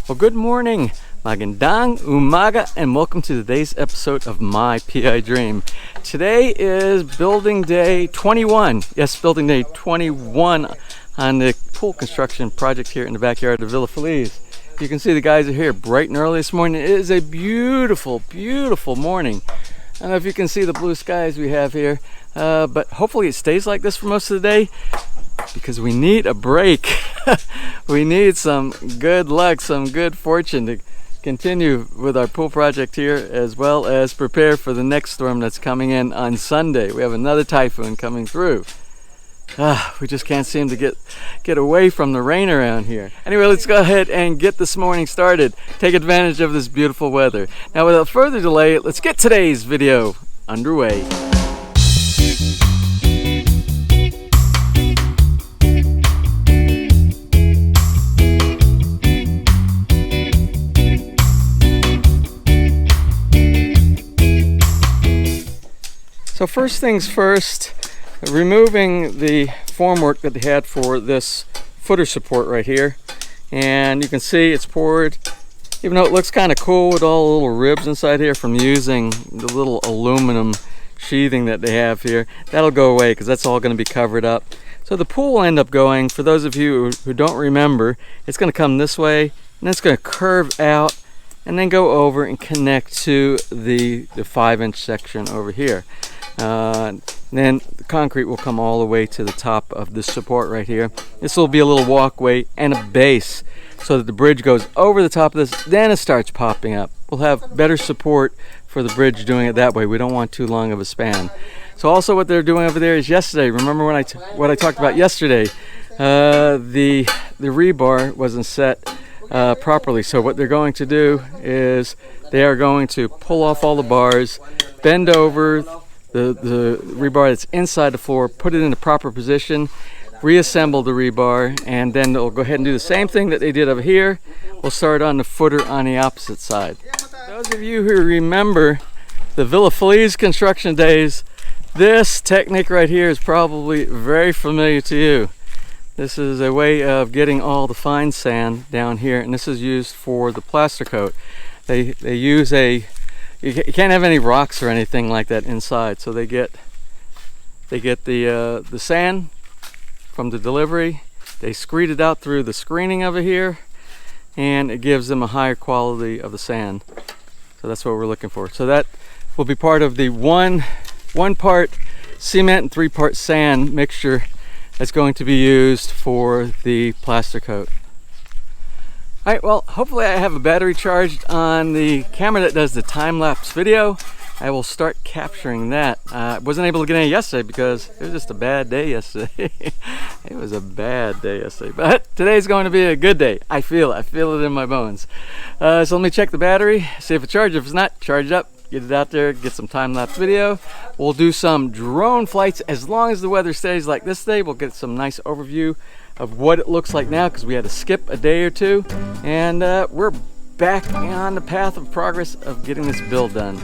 Well, good morning, magandang umaga, and welcome to today's episode of My PI Dream. Today is building day 21. Yes, building day 21 on the pool construction project here in the backyard of Villa Feliz. You can see the guys are here bright and early this morning. It is a beautiful, beautiful morning. I don't know if you can see the blue skies we have here, but hopefully it stays like this for most of the day, because we need a break. We need some good luck, some good fortune to continue with our pool project here, as well as prepare for the next storm that's coming in on Sunday. We have another typhoon coming through. We just can't seem to get away from the rain around here. Anyway, let's go ahead and get this morning started. Take advantage of this beautiful weather. Now, without further delay, let's get today's video underway. So first things first, removing the formwork that they had for this footer support right here. And you can see it's poured, even though it looks kind of cool with all the little ribs inside here from using the little aluminum sheathing that they have here. That'll go away because that's all going to be covered up. So the pool will end up going, for those of you who don't remember, it's going to come this way and it's going to curve out and then go over and connect to the 5-inch section over here. Then the concrete will come all the way to the top of this support right here. This will be a little walkway and a base so that the bridge goes over the top of this, then it starts popping up. We'll have better support for the bridge doing it that way. We don't want too long of a span. So also what they're doing over there is yesterday, remember when what I talked about yesterday, the rebar wasn't set properly. So what they're going to do is they are going to pull off all the bars, bend over the rebar that's inside the floor, put it in the proper position, reassemble the rebar, and then they'll go ahead and do the same thing that they did over here. We'll start on the footer on the opposite side. Those of you who remember the Villa Feliz construction days, this technique right here is probably very familiar to you. This is a way of getting all the fine sand down here, and this is used for the plaster coat. They use you can't have any rocks or anything like that inside, so they get the sand from the delivery, they screed it out through the screening over here, and it gives them a higher quality of the sand. So that's what we're looking for. So that will be part of the one part cement and 3-part sand mixture that's going to be used for the plaster coat. Alright, well, hopefully I have a battery charged on the camera that does the time-lapse video. I will start capturing that. I wasn't able to get any yesterday because it was just a bad day yesterday. It was a bad day yesterday, but today's going to be a good day. I feel it in my bones. So let me check the battery, see if it charges. If it's not, charge it up, get it out there, get some time-lapse video. We'll do some drone flights. As long as the weather stays like this day, we'll get some nice overview of what it looks like now, because we had to skip a day or two, and we're back on the path of progress of getting this build done.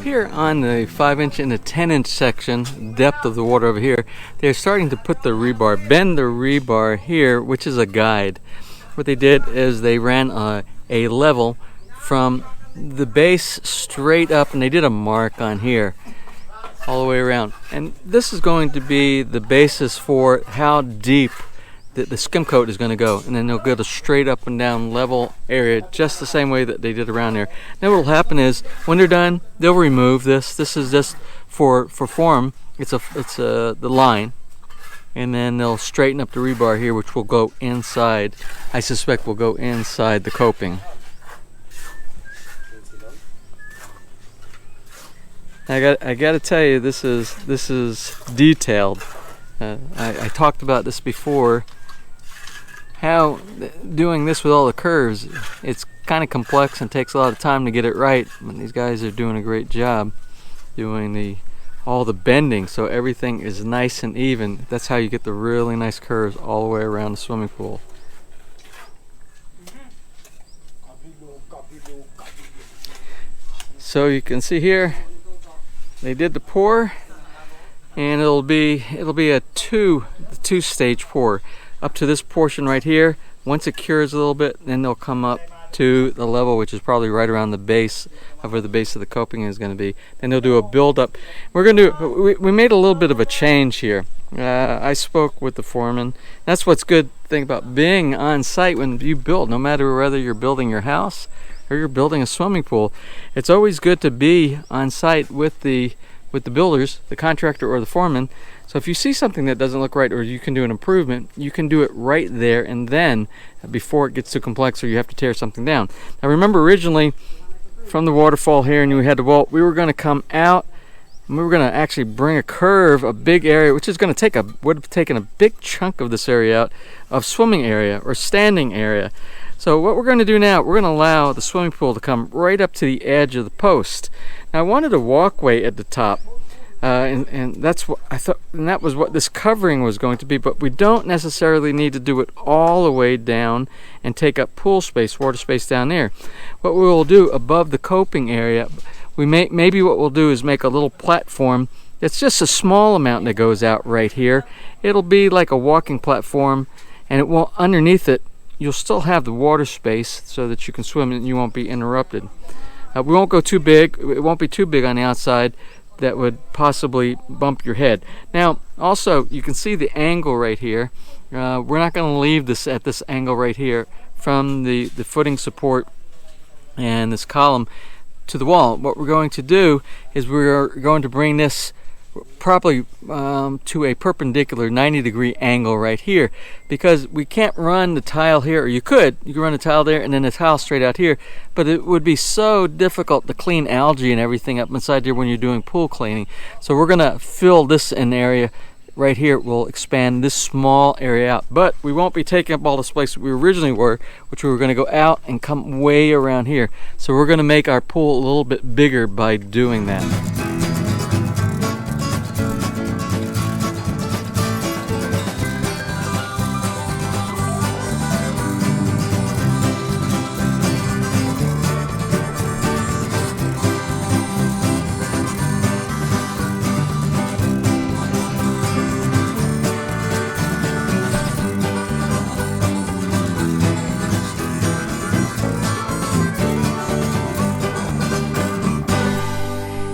Here on the 5-inch and the 10-inch section, depth of the water over here, they're starting to put the rebar, bend the rebar here, which is a guide. What they did is they ran a level from the base straight up, and they did a mark on here all the way around. And this is going to be the basis for how deep the skim coat is going to go, and then they'll go to straight up and down level area just the same way that they did around there. Now what will happen is when they're done, they'll remove this. This is just for form. It's the line, and then they'll straighten up the rebar here, which will go inside. I suspect will go inside the coping. I got to tell you, this is detailed. I talked about this before. How doing this with all the curves, it's kind of complex and takes a lot of time to get it right. And these guys are doing a great job doing all the bending, so everything is nice and even. That's how you get the really nice curves all the way around the swimming pool. So you can see here, they did the pour, and it'll be a two-stage pour. Up to this portion right here. Once it cures a little bit, then they'll come up to the level which is probably right around the base of where the base of the coping is going to be. Then they'll do a build up. We're going to we made a little bit of a change here. I spoke with the foreman. That's what's good thing about being on site when you build, no matter whether you're building your house or you're building a swimming pool. It's always good to be on site with the builders, the contractor or the foreman. So if you see something that doesn't look right, or you can do an improvement, you can do it right there and then, before it gets too complex or you have to tear something down. Now remember, originally from the waterfall here and you had the vault, we were going to come out and we were going to actually bring a curve, a big area, which is going to would have taken a big chunk of this area out of swimming area or standing area. So what we're going to do now, we're going to allow the swimming pool to come right up to the edge of the post. Now I wanted a walkway at the top. And that's what I thought, and that was what this covering was going to be, but we don't necessarily need to do it all the way down and take up pool space, water space down there. What we will do above the coping area, maybe what we'll do is make a little platform. It's just a small amount that goes out right here. It'll be like a walking platform, and it won't, underneath it you'll still have the water space so that you can swim and you won't be interrupted. We won't go too big. It won't be too big on the outside that would possibly bump your head. Now also you can see the angle right here. We're not going to leave this at this angle right here from the footing support and this column to the wall. What we're going to do is we're going to bring this probably to a perpendicular 90-degree angle right here, because we can't run the tile here, or you could run the tile there and then the tile straight out here, but it would be so difficult to clean algae and everything up inside here when you're doing pool cleaning. So we're going to fill this in area right here. We'll expand this small area out, but we won't be taking up all the space we originally were, which we were going to go out and come way around here. So we're going to make our pool a little bit bigger by doing that.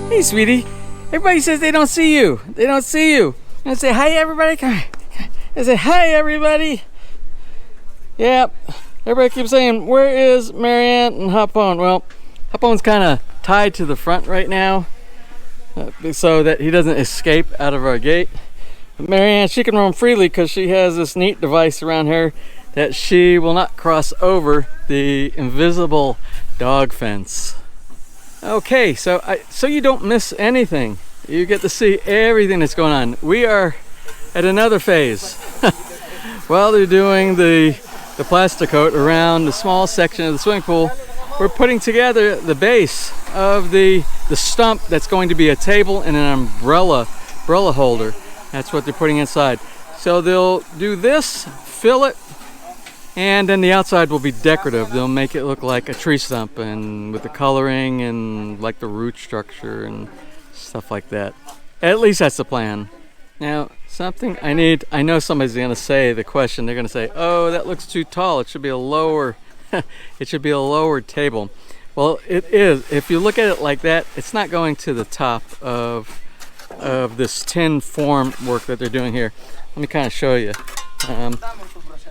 Hey, sweetie. Everybody says they don't see you. They don't see you. I say, hi, everybody. Come on. I say, hi, everybody. Yep. Everybody keeps saying, where is Marianne and Hopone? Well, Hopone's kind of tied to the front right now so that he doesn't escape out of our gate. But Marianne, she can roam freely because she has this neat device around her that she will not cross over the invisible dog fence. Okay, so you don't miss anything. You get to see everything that's going on. We are at another phase. While they're doing the plaster coat around the small section of the swimming pool, we're putting together the base of the stump that's going to be a table and an umbrella holder. That's what they're putting inside. So they'll do this, fill it, and then the outside will be decorative. They'll make it look like a tree stump, and with the coloring and like the root structure and stuff like that. At least that's the plan. Now, something I know somebody's gonna say the question, they're gonna say, oh, that looks too tall. It should be a lower, it should be a lower table. Well, it is. If you look at it like that, it's not going to the top of this tin form work that they're doing here. Let me kind of show you.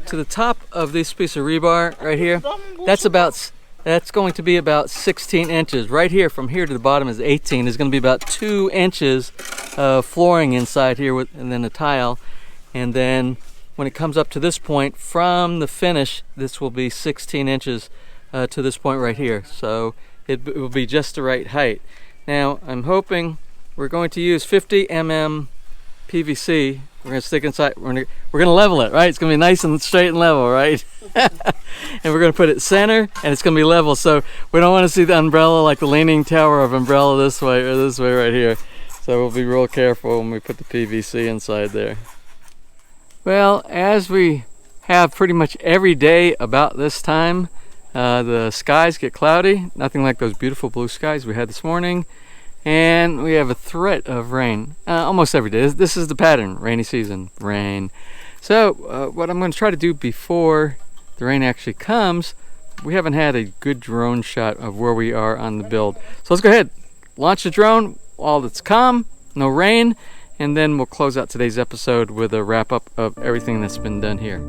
To the top of this piece of rebar right here, that's going to be about 16 inches. Right here, from here to the bottom is 18. There's going to be about 2 inches of flooring inside here, and then a tile. And then when it comes up to this point, from the finish, this will be 16 inches to this point right here. So it will be just the right height. Now, I'm hoping we're going to use 50 mm PVC. We're going to stick inside. We're going to level it, right? It's going to be nice and straight and level, right? And we're going to put it center, and it's going to be level. So we don't want to see the umbrella like the leaning tower of umbrella this way or this way right here. So we'll be real careful when we put the PVC inside there. Well, as we have pretty much every day about this time, the skies get cloudy. Nothing like those beautiful blue skies we had this morning. And we have a threat of rain almost every day. This is the pattern, rainy season, rain. So what I'm going to try to do before the rain actually comes, we haven't had a good drone shot of where we are on the build. So let's go ahead, launch the drone while it's calm, no rain, and then we'll close out today's episode with a wrap up of everything that's been done here.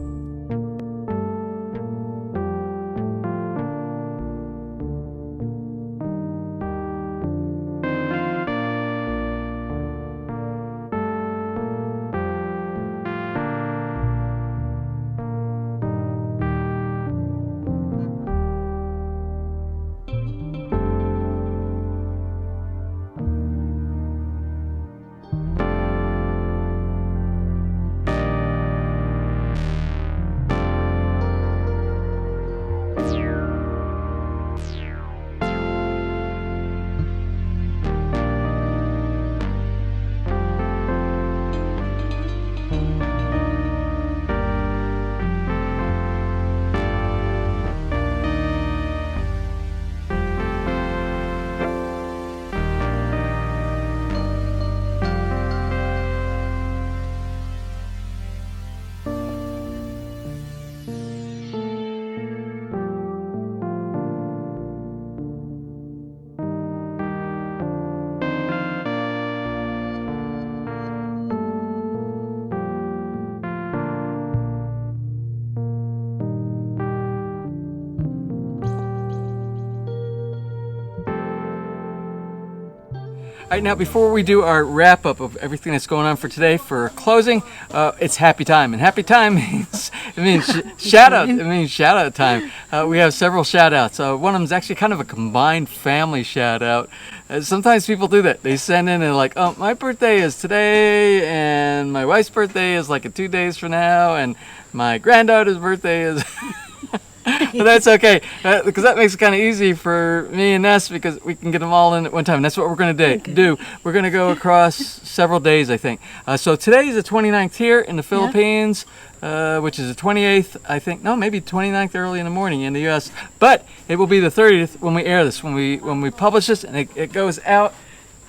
All right, now before we do our wrap up of everything that's going on for today, for closing, it's happy time, and happy time means shout out. It means shout out time. We have several shout outs. One of them is actually kind of a combined family shout out. Sometimes people do that. They send in and like, oh, my birthday is today, and my wife's birthday is like 2 days from now, and my granddaughter's birthday is. But that's okay, because that makes it kind of easy for me and Ness, because we can get them all in at one time. And that's what we're going to do. We're going to go across several days, I think. So today is the 29th here in the Philippines, which is the 28th, I think. No, maybe 29th early in the morning in the U.S. But it will be the 30th when we air this, when we publish this, and it goes out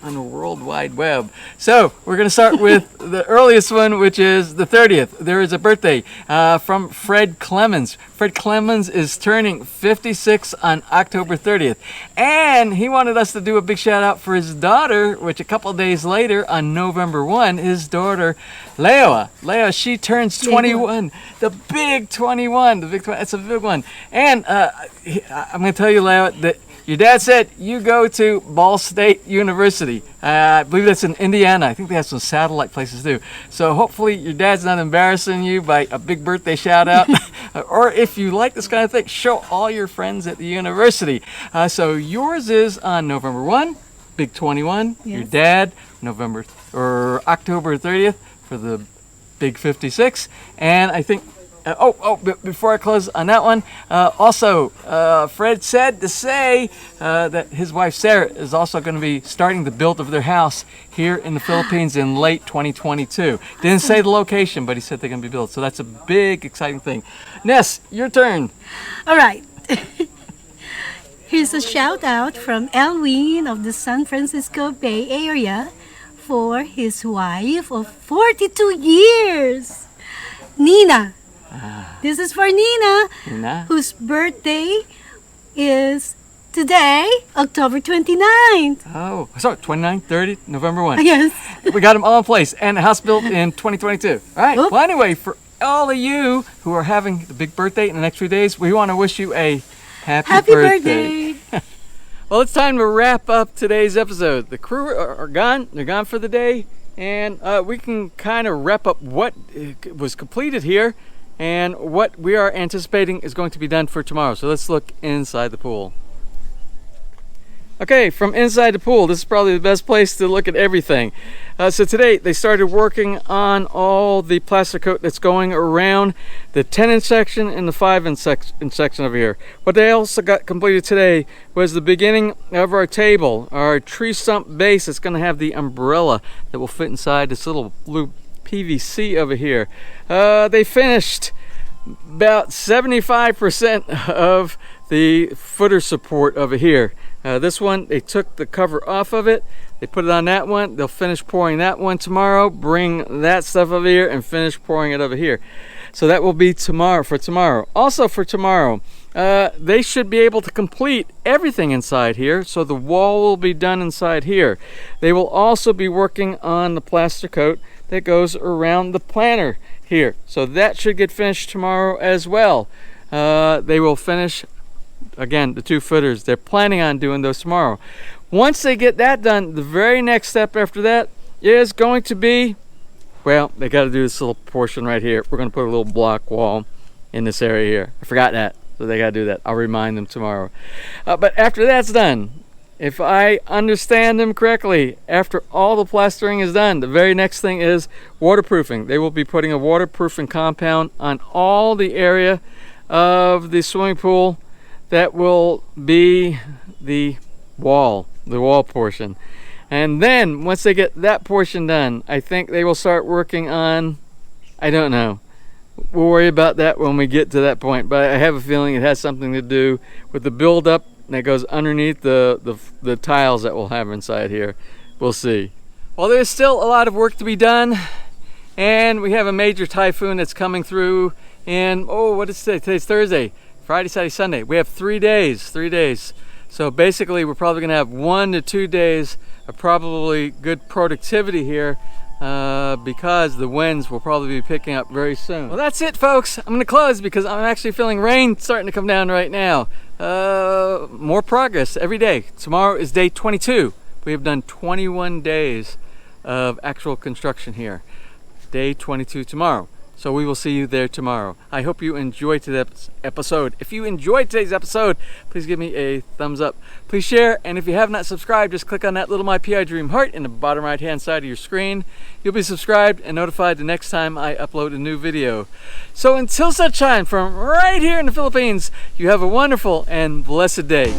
on the World Wide Web. So we're going to start with the earliest one, which is the 30th. There is a birthday from Fred Clemens. Fred Clemens is turning 56 on October 30th. And he wanted us to do a big shout out for his daughter, which a couple of days later on November 1, his daughter, Lyre, she turns 21. The big 21. That's a big one. And I'm going to tell you, Lyre, that your dad said you go to Ball State University. I believe that's in Indiana. I think they have some satellite places too. So hopefully your dad's not embarrassing you by a big birthday shout out. Or if you like this kind of thing, show all your friends at the university. So yours is on November 1, big 21. Yes. Your dad, October 30th for the big 56. And I think before I close on that one, also Fred said to say that his wife Sarah is also going to be starting the build of their house here in the Philippines in late 2022. Didn't say the location, but he said they're going to be built. So that's a big, exciting thing. Ness, your turn. All right. Here's a shout out from Alvin of the San Francisco Bay Area for his wife of 42 years, Nina. This is for Nina, whose birthday is today, October 29th. Oh, sorry, 29th, 30th, November 1. Yes. We got them all in place, and a house built in 2022. All right. Oop. Well, anyway, for all of you who are having the big birthday in the next few days, we want to wish you a happy birthday. Well, it's time to wrap up today's episode. The crew are gone. They're gone for the day, and we can kind of wrap up what was completed here and what we are anticipating is going to be done for tomorrow. So let's look inside the pool. Okay, from inside the pool, this is probably the best place to look at everything. So today they started working on all the plaster coat that's going around the 10-inch section and the 5-inch section over here. What they also got completed today was the beginning of our table, our tree stump base. It's going to have the umbrella that will fit inside this little blue PVC over here. They finished about 75% of the footer support over here. This one, they took the cover off of it, they put it on that one. They'll finish pouring that one tomorrow, bring that stuff over here and finish pouring it over here. So that will be tomorrow, for tomorrow. Also for tomorrow, they should be able to complete everything inside here, so the wall will be done inside here. They will also be working on the plaster coat that goes around the planter here, so that should get finished tomorrow as well. They will finish, again, the 2 footers. They're planning on doing those tomorrow. Once they get that done, the very next step after that is going to be, well, they got to do this little portion right here. We're going to put a little block wall in this area here. I forgot that, so they got to do that. I'll remind them tomorrow. But after that's done, if I understand them correctly, after all the plastering is done, the very next thing is waterproofing. They will be putting a waterproofing compound on all the area of the swimming pool that will be the wall portion. And then once they get that portion done, I think they will start working on, I don't know, we'll worry about that when we get to that point, but I have a feeling it has something to do with the buildup that goes underneath the tiles that we'll have inside here. We'll see. Well, there's still a lot of work to be done, and we have a major typhoon that's coming through in, what is today? Today's Thursday. Friday, Saturday, Sunday. We have 3 days. So basically we're probably gonna have 1 to 2 days of probably good productivity here because the winds will probably be picking up very soon. Well, that's it, folks. I'm gonna close because I'm actually feeling rain starting to come down right now. More progress every day. Tomorrow is day 22. We have done 21 days of actual construction here. Day 22 tomorrow. So we will see you there tomorrow. I hope you enjoyed today's episode. If you enjoyed today's episode, please give me a thumbs up. Please share, and if you have not subscribed, just click on that little MPID dream heart in the bottom right hand side of your screen. You'll be subscribed and notified the next time I upload a new video. So until such time, from right here in the Philippines, you have a wonderful and blessed day.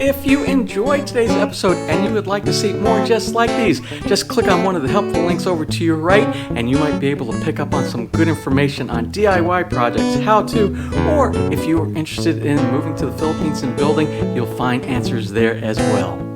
If you enjoyed today's episode and you would like to see more just like these, just click on one of the helpful links over to your right and you might be able to pick up on some good information on DIY projects, how to, or if you are interested in moving to the Philippines and building, you'll find answers there as well.